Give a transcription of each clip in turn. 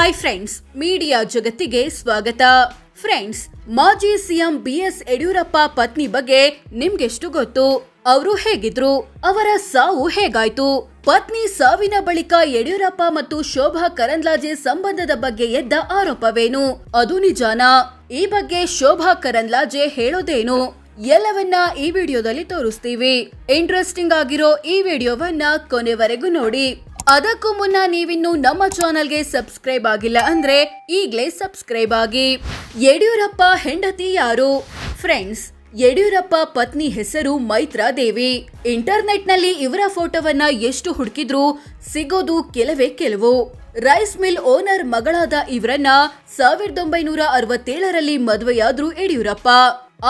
Hi friends, media ಜಗತ್ತಿಗೆ ಸ್ವಾಗತ. Friends, ಮಾಜಿ ಸಿಎಂ ಬಿಎಸ್ ಯಡಿಯೂರಪ್ಪ ಪತ್ನಿ ಬಗ್ಗೆ ನಿಮ್ಗೆಷ್ಟು ಗೊತ್ತು? ಅವರು ಹೇಗಿದ್ರು? ಅವರ ಸಾವು ಹೇಗಾಯ್ತು? ಪತ್ನಿ ಸಾವಿನ ಬಳಿಕ ಯಡಿಯೂರಪ್ಪ ಮತ್ತು ಶೋಭಾ ಕರಂದ್ಲಾಜೆ ಸಂಬಂಧದ ಬಗ್ಗೆ ಎದ್ದ ಆರೋಪವೇನು? ಅದು ನಿಜಾನಾ? ಈ ಬಗ್ಗೆ ಶೋಭಾ ಕರಂದ್ಲಾಜೆ ಹೇಳೋದೇನು? ಎಲ್ಲವನ್ನ ಈ ವಿಡಿಯೋದಲ್ಲಿ ತೋರಿಸ್ತೀವಿ. ಇಂಟ್ರೆಸ್ಟಿಂಗ್ ಆಗಿರೋ ಈ ವಿಡಿಯೋವನ್ನ ಕೊನೆವರೆಗೂ ನೋಡಿ. ಅದಕ್ಕೂ ಮುನ್ನ ನೀವಿನ್ನು ನಮ್ಮ ಚಾನೆಲ್ಗೆ ಸಬ್ಸ್ಕ್ರೈಬ್ ಆಗಿಲ್ಲ ಅಂದ್ರೆ ಈಗಲೇ ಸಬ್ಸ್ಕ್ರೈಬ್ ಆಗಿ. ಯಡಿಯೂರಪ್ಪ ಹೆಂಡತಿ ಯಾರು? ಫ್ರೆಂಡ್ಸ್, ಯಡಿಯೂರಪ್ಪ ಪತ್ನಿ ಹೆಸರು ಮೈತ್ರಾ ದೇವಿ. ಇಂಟರ್ನೆಟ್ ನಲ್ಲಿ ಇವರ ಫೋಟೋವನ್ನ ಎಷ್ಟು ಹುಡುಕಿದ್ರೂ ಸಿಗೋದು ಕೆಲವು. ರೈಸ್ ಮಿಲ್ ಓನರ್ ಮಗಳಾದ ಇವರನ್ನ 1967ರಲ್ಲಿ ಮದುವೆಯಾದ್ರು ಯಡಿಯೂರಪ್ಪ.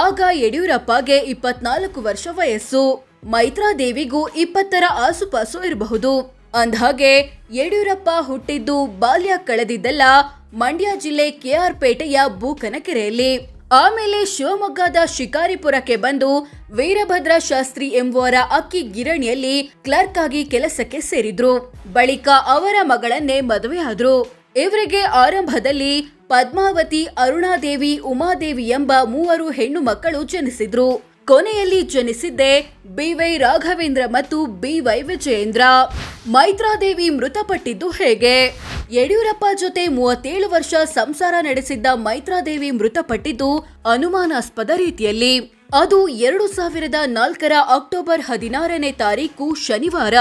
ಆಗ ಯಡಿಯೂರಪ್ಪಗೆ 24 ವರ್ಷ ವಯಸ್ಸು. ಮೈತ್ರಾ ದೇವಿಗೂ 20ರ ಆಸುಪಾಸು ಇರಬಹುದು. ಅಂದ್ಹಾಗೆ ಯಡಿಯೂರಪ್ಪ ಹುಟ್ಟಿದ್ದು ಬಾಲ್ಯ ಕಳೆದಿದ್ದೆಲ್ಲ ಮಂಡ್ಯ ಜಿಲ್ಲೆ ಕೆಆರ್ ಪೇಟೆಯ ಬೂಕನಕೆರೆಯಲ್ಲಿ. ಆಮೇಲೆ ಶಿವಮೊಗ್ಗದ ಶಿಕಾರಿಪುರಕ್ಕೆ ಬಂದು ವೀರಭದ್ರ ಶಾಸ್ತ್ರಿ ಎಂಬುವರ ಅಕ್ಕಿ ಗಿರಣಿಯಲ್ಲಿ ಕ್ಲರ್ಕ್ ಆಗಿ ಕೆಲಸಕ್ಕೆ ಸೇರಿದ್ರು. ಬಳಿಕ ಅವರ ಮಗಳನ್ನೇ ಮದುವೆಯಾದ್ರು. ಇವರಿಗೆ ಆರಂಭದಲ್ಲಿ ಪದ್ಮಾವತಿ, ಅರುಣಾದೇವಿ, ಉಮಾದೇವಿ ಎಂಬ 3 ಹೆಣ್ಣು ಮಕ್ಕಳು ಜನಿಸಿದ್ರು. ಕೊನೆಯಲ್ಲಿ ಜನಿಸಿದ್ದೆ ಬಿವೈ ರಾಘವೇಂದ್ರ ಮತ್ತು ಬಿವೈ ವಿಜಯೇಂದ್ರ. ಮೈತ್ರಾದೇವಿ ಮೃತಪಟ್ಟಿದ್ದು ಹೇಗೆ? ಯಡಿಯೂರಪ್ಪ ಜೊತೆ 37 ವರ್ಷ ಸಂಸಾರ ನಡೆಸಿದ್ದ ಮೈತ್ರಾದೇವಿ ಮೃತಪಟ್ಟಿದ್ದು ಅನುಮಾನಾಸ್ಪದ ರೀತಿಯಲ್ಲಿ. ಅದು 2004ರ ಅಕ್ಟೋಬರ್ 16ನೇ ತಾರೀಕು ಶನಿವಾರ.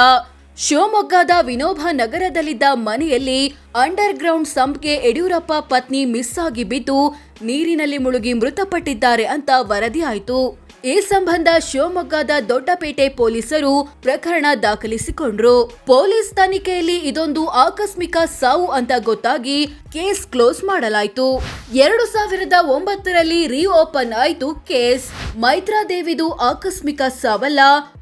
ಶಿವಮೊಗ್ಗದ ವಿನೋಬ ನಗರದಲ್ಲಿದ್ದ ಮನೆಯಲ್ಲಿ ಅಂಡರ್ ಗ್ರೌಂಡ್ ಸಂಪ್ಗೆ ಯಡಿಯೂರಪ್ಪ ಪತ್ನಿ ಮಿಸ್ ಆಗಿ ಬಿದ್ದು ನೀರಿನಲ್ಲಿ ಮುಳುಗಿ ಮೃತಪಟ್ಟಿದ್ದಾರೆ ಅಂತ ವರದಿ ಆಯಿತು. ಈ ಸಂಬಂಧ ಶಿವಮೊಗ್ಗದ ದೊಡ್ಡಪೇಟೆ ಪೊಲೀಸರು ಪ್ರಕರಣ ದಾಖಲಿಸಿಕೊಂಡ್ರು. ಪೊಲೀಸ್ ತನಿಖೆಯಲ್ಲಿ ಇದೊಂದು ಆಕಸ್ಮಿಕ ಸಾವು ಅಂತ ಗೊತ್ತಾಗಿ ಕೇಸ್ ಕ್ಲೋಸ್ ಮಾಡಲಾಯಿತು. 2009ರಲ್ಲಿ ರೀಓಪನ್ ಆಯಿತು ಕೇಸ್. ಮೈತ್ರಾ ದೇವಿದು ಆಕಸ್ಮಿಕ ಸಾವಲ್ಲ,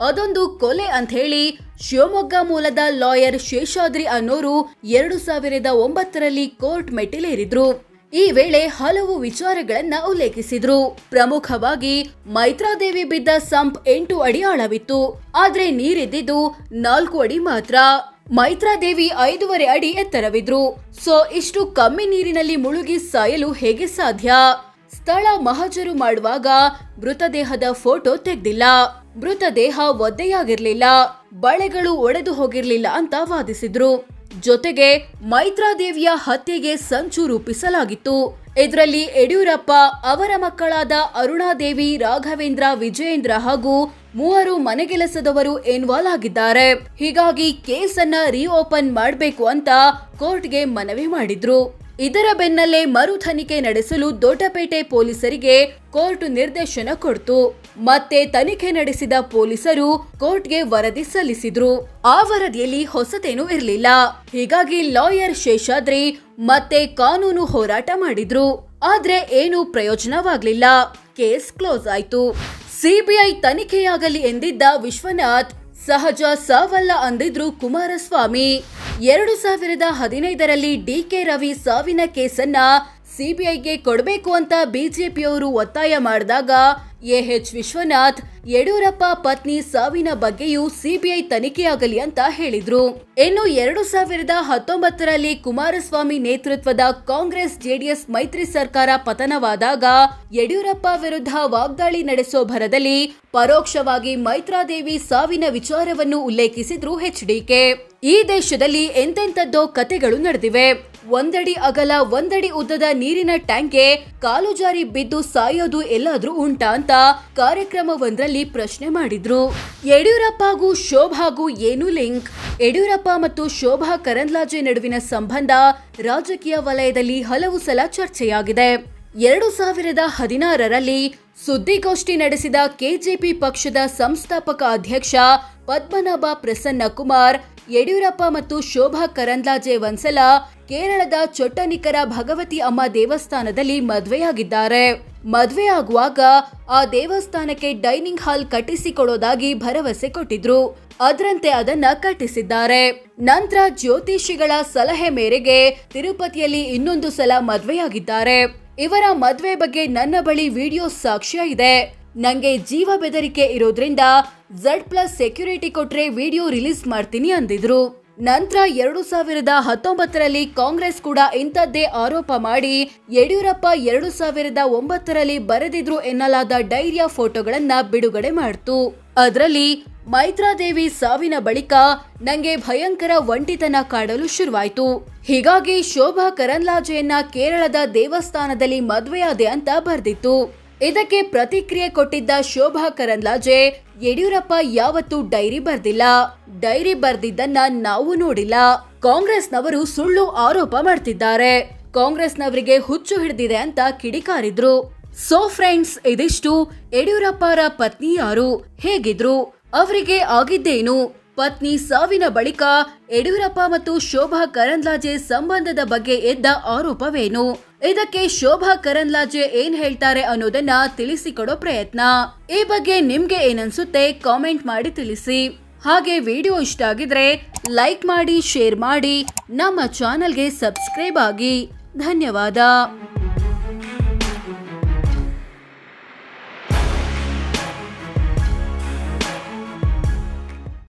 ಅದೊಂದು ಕೊಲೆ ಅಂತ ಹೇಳಿ ಶಿವಮೊಗ್ಗ ಮೂಲದ ಲಾಯರ್ ಶೇಷಾದ್ರಿ ಅನ್ನೋರು 2009ರಲ್ಲಿ ಕೋರ್ಟ್ ಮೆಟ್ಟಿಲೇರಿದ್ರು. ಈ ವೇಳೆ ಹಲವು ವಿಚಾರಗಳನ್ನ ಉಲ್ಲೇಖಿಸಿದ್ರು. ಪ್ರಮುಖವಾಗಿ ಮೈತ್ರಾದೇವಿ ಬಿದ್ದ ಸಂಪ್ 8 ಅಡಿ ಆಳವಿತ್ತು, ಆದ್ರೆ ನೀರಿದ್ದಿದ್ದು 4 ಅಡಿ ಮಾತ್ರ. ಮೈತ್ರಾದೇವಿ 5.5 ಅಡಿ ಎತ್ತರವಿದ್ರು. ಸೊ ಇಷ್ಟು ಕಮ್ಮಿ ನೀರಿನಲ್ಲಿ ಮುಳುಗಿ ಸಾಯಲು ಹೇಗೆ ಸಾಧ್ಯ? ಸ್ಥಳ ಮಹಜರು ಮಾಡುವಾಗ ಮೃತದೇಹದ ಫೋಟೋ ತೆಗ್ದಿಲ್ಲ. ಮೃತದೇಹ ಒದ್ದೆಯಾಗಿರ್ಲಿಲ್ಲ, ಬಳೆಗಳು ಒಡೆದು ಹೋಗಿರ್ಲಿಲ್ಲ ಅಂತ ವಾದಿಸಿದ್ರು. ಜೊತೆಗೆ ಮೈತ್ರಾದೇವಿಯ ಹತ್ಯೆಗೆ ಸಂಚು ರೂಪಿಸಲಾಗಿತ್ತು. ಇದರಲ್ಲಿ ಯಡಿಯೂರಪ್ಪ, ಅವರ ಮಕ್ಕಳಾದ ಅರುಣಾದೇವಿ, ರಾಘವೇಂದ್ರ, ವಿಜಯೇಂದ್ರ ಹಾಗೂ 3 ಮನೆಗೆಲಸದವರು ಇನ್ವಾಲ್ವ್ ಆಗಿದ್ದಾರೆ. ಹೀಗಾಗಿ ಕೇಸನ್ನ ರೀಓಪನ್ ಮಾಡಬೇಕು ಅಂತ ಕೋರ್ಟ್ಗೆ ಮನವಿ ಮಾಡಿದ್ರು. ಇದರ ಬೆನ್ನಲ್ಲೇ ಮರು ತನಿಖೆ ನಡೆಸಲು ದೊಡ್ಡಪೇಟೆ ಪೊಲೀಸರಿಗೆ ಕೋರ್ಟ್ ನಿರ್ದೇಶನ ಕೊಡ್ತು. ಮತ್ತೆ ತನಿಖೆ ನಡೆಸಿದ ಪೊಲೀಸರು ಕೋರ್ಟ್ಗೆ ವರದಿ ಸಲ್ಲಿಸಿದ್ರು. ಆ ವರದಿಯಲ್ಲಿ ಹೊಸತೇನೂ ಇರಲಿಲ್ಲ. ಹೀಗಾಗಿ ಲಾಯರ್ ಶೇಷಾದ್ರಿ ಮತ್ತೆ ಕಾನೂನು ಹೋರಾಟ ಮಾಡಿದ್ರು. ಆದ್ರೆ ಏನು ಪ್ರಯೋಜನವಾಗ್ಲಿಲ್ಲ. ಕೇಸ್ ಕ್ಲೋಸ್ ಆಯ್ತು. ಸಿಬಿಐ ತನಿಖೆಯಾಗಲಿ ಎಂದಿದ್ದ ವಿಶ್ವನಾಥ್ ಸಹಜ ಸಾವಲ್ಲ ಅಂದಿದ್ರು ಕುಮಾರಸ್ವಾಮಿ. 2015ರಲ್ಲಿ ಡಿಕೆ ರವಿ ಸಾವಿನ ಕೇಸನ್ನ ಸಿಬಿಐಗೆ ಕೊಡಬೇಕು ಅಂತ ಬಿಜೆಪಿಯವರು ಒತ್ತಾಯ ಮಾಡಿದಾಗ ಎಎಚ್ ವಿಶ್ವನಾಥ್ ಯಡಿಯೂರಪ್ಪ ಪತ್ನಿ ಸಾವಿನ ಬಗ್ಗೆಯೂ ಸಿಬಿಐ ತನಿಖೆಯಾಗಲಿ ಅಂತ ಹೇಳಿದ್ರು. ಇನ್ನು 2019ರಲ್ಲಿ ಕುಮಾರಸ್ವಾಮಿ ನೇತೃತ್ವದ ಕಾಂಗ್ರೆಸ್ ಜೆಡಿಎಸ್ ಮೈತ್ರಿ ಸರ್ಕಾರ ಪತನವಾದಾಗ ಯಡಿಯೂರಪ್ಪ ವಿರುದ್ಧ ವಾಗ್ದಾಳಿ ನಡೆಸೋ ಭರದಲ್ಲಿ ಪರೋಕ್ಷವಾಗಿ ಮೈತ್ರಾದೇವಿ ಸಾವಿನ ವಿಚಾರವನ್ನು ಉಲ್ಲೇಖಿಸಿದ್ರು ಎಚ್ಡಿಕೆ. ಈ ದೇಶದಲ್ಲಿ ಎಂತೆಂಥದ್ದೋ ಕತೆಗಳು ನಡೆದಿವೆ. 1 ಅಡಿ ಅಗಲ 1 ಅಡಿ ಉದ್ದದ ನೀರಿನ ಟ್ಯಾಂಕ್ಗೆ ಕಾಲು ಜಾರಿ ಬಿದ್ದು ಸಾಯೋದು ಎಲ್ಲಾದ್ರೂ ಉಂಟಾ ಅಂತ ಕಾರ್ಯಕ್ರಮವೊಂದರಲ್ಲಿ ಪ್ರಶ್ನೆ ಮಾಡಿದ್ರು. ಯಡಿಯೂರಪ್ಪಗೂ ಶೋಭಾಗೂ ಏನು ಲಿಂಕ್? ಯಡಿಯೂರಪ್ಪ ಮತ್ತು ಶೋಭಾ ಕರಂದ್ಲಾಜೆ ನಡುವಿನ ಸಂಬಂಧ ರಾಜಕೀಯ ವಲಯದಲ್ಲಿ ಹಲವು ಸಲ ಚರ್ಚೆಯಾಗಿದೆ. 2016ರಲ್ಲಿ ಸುದ್ದಿಗೋಷ್ಠಿ ನಡೆಸಿದ ಕೆಜೆಪಿ ಪಕ್ಷದ ಸಂಸ್ಥಾಪಕ ಅಧ್ಯಕ್ಷ ಪದ್ಮನಾಭ ಪ್ರಸನ್ನ ಕುಮಾರ್ ಯಡಿಯೂರಪ್ಪ ಮತ್ತು ಶೋಭಾ ಕರಂದ್ಲಾಜೆ ಒಂದ್ಸಲ ಕೇರಳದ ಚೊಟ್ಟನಿಕರ ಭಗವತಿ ಅಮ್ಮ ದೇವಸ್ಥಾನದಲ್ಲಿ ಮದುವೆಯಾಗಿದ್ದಾರೆ. ಮದುವೆಯಾಗುವಾಗ ಆ ದೇವಸ್ಥಾನಕ್ಕೆ ಡೈನಿಂಗ್ ಹಾಲ್ ಕಟ್ಟಿಸಿಕೊಡೋದಾಗಿ ಭರವಸೆ ಕೊಟ್ಟಿದ್ರು. ಅದರಂತೆ ಅದನ್ನ ಕಟ್ಟಿಸಿದ್ದಾರೆ. ನಂತರ ಜ್ಯೋತಿಷಿಗಳ ಸಲಹೆ ಮೇರೆಗೆ ತಿರುಪತಿಯಲ್ಲಿ ಇನ್ನೊಂದು ಸಲ ಮದುವೆಯಾಗಿದ್ದಾರೆ. ಇವರ ಮದುವೆ ಬಗ್ಗೆ ನನ್ನ ಬಳಿ ವಿಡಿಯೋ ಸಾಕ್ಷ್ಯ ಇದೆ. ನಂಗೆ ಜೀವ ಬೆದರಿಕೆ ಇರೋದ್ರಿಂದ Z+ ಸೆಕ್ಯೂರಿಟಿ ಕೊಟ್ರೆ ವಿಡಿಯೋ ರಿಲೀಸ್ ಮಾಡ್ತೀನಿ ಅಂದಿದ್ರು. ನಂತರ 2019ರಲ್ಲಿ ಕಾಂಗ್ರೆಸ್ ಕೂಡ ಇಂಥದ್ದೇ ಆರೋಪ ಮಾಡಿ ಯಡಿಯೂರಪ್ಪ 2009ರಲ್ಲಿ ಬರೆದಿದ್ರು ಎನ್ನಲಾದ ಡೈರಿಯ ಫೋಟೋಗಳನ್ನ ಬಿಡುಗಡೆ ಮಾಡಿತು. ಅದರಲ್ಲಿ ಮೈತ್ರಾದೇವಿ ಸಾವಿನ ಬಳಿಕ ನಂಗೆ ಭಯಂಕರ ಒಂಟಿತನ ಕಾಡಲು ಶುರುವಾಯಿತು. ಹೀಗಾಗಿ ಶೋಭಾ ಕರಂದ್ಲಾಜೆಯನ್ನ ಕೇರಳದ ದೇವಸ್ಥಾನದಲ್ಲಿ ಮದುವೆಯಾದೆ ಅಂತ ಬರೆದಿತ್ತು. ಇದಕ್ಕೆ ಪ್ರತಿಕ್ರಿಯೆ ಕೊಟ್ಟಿದ್ದ ಶೋಭಾ ಕರಂದ್ಲಾಜೆ, ಯಡಿಯೂರಪ್ಪ ಯಾವತ್ತೂ ಡೈರಿ ಬರ್ದಿಲ್ಲ, ಡೈರಿ ಬರ್ದಿದ್ದನ್ನ ನಾವು ನೋಡಿಲ್ಲ, ಕಾಂಗ್ರೆಸ್ನವರು ಸುಳ್ಳು ಆರೋಪ ಮಾಡ್ತಿದ್ದಾರೆ, ಕಾಂಗ್ರೆಸ್ನವರಿಗೆ ಹುಚ್ಚು ಹಿಡಿದಿದೆ ಅಂತ ಕಿಡಿಕಾರಿದ್ರು. ಸೋ ಫ್ರೆಂಡ್ಸ್, ಇದಿಷ್ಟು ಯಡಿಯೂರಪ್ಪರ ಪತ್ನಿ ಯಾರು, ಹೇಗಿದ್ರು, ಅವರಿಗೆ ಆಗಿದ್ದೇನು, ಪತ್ನಿ ಸಾವಿನ ಬಳಿಕ ಯಡಿಯೂರಪ್ಪ ಮತ್ತು ಶೋಭಾ ಕರಂದ್ಲಾಜೆ ಸಂಬಂಧದ ಬಗ್ಗೆ ಎದ್ದ ಆರೋಪವೇನು, ಇದಕ್ಕೆ ಶೋಭಾ ಕರಂದ್ಲಾಜೆ ಏನ್ ಹೇಳ್ತಾರೆ ಅನ್ನೋದನ್ನ ತಿಳಿಸಿಕೊಡೋ ಪ್ರಯತ್ನ. ಈ ಬಗ್ಗೆ ನಿಮ್ಗೆ ಏನನ್ಸುತ್ತೆ ಕಾಮೆಂಟ್ ಮಾಡಿ ತಿಳಿಸಿ. ಹಾಗೆ ವಿಡಿಯೋ ಇಷ್ಟ ಆಗಿದ್ರೆ ಲೈಕ್ ಮಾಡಿ, ಶೇರ್ ಮಾಡಿ, ನಮ್ಮ ಚಾನೆಲ್ಗೆ ಸಬ್ಸ್ಕ್ರೈಬ್ ಆಗಿ. ಧನ್ಯವಾದ.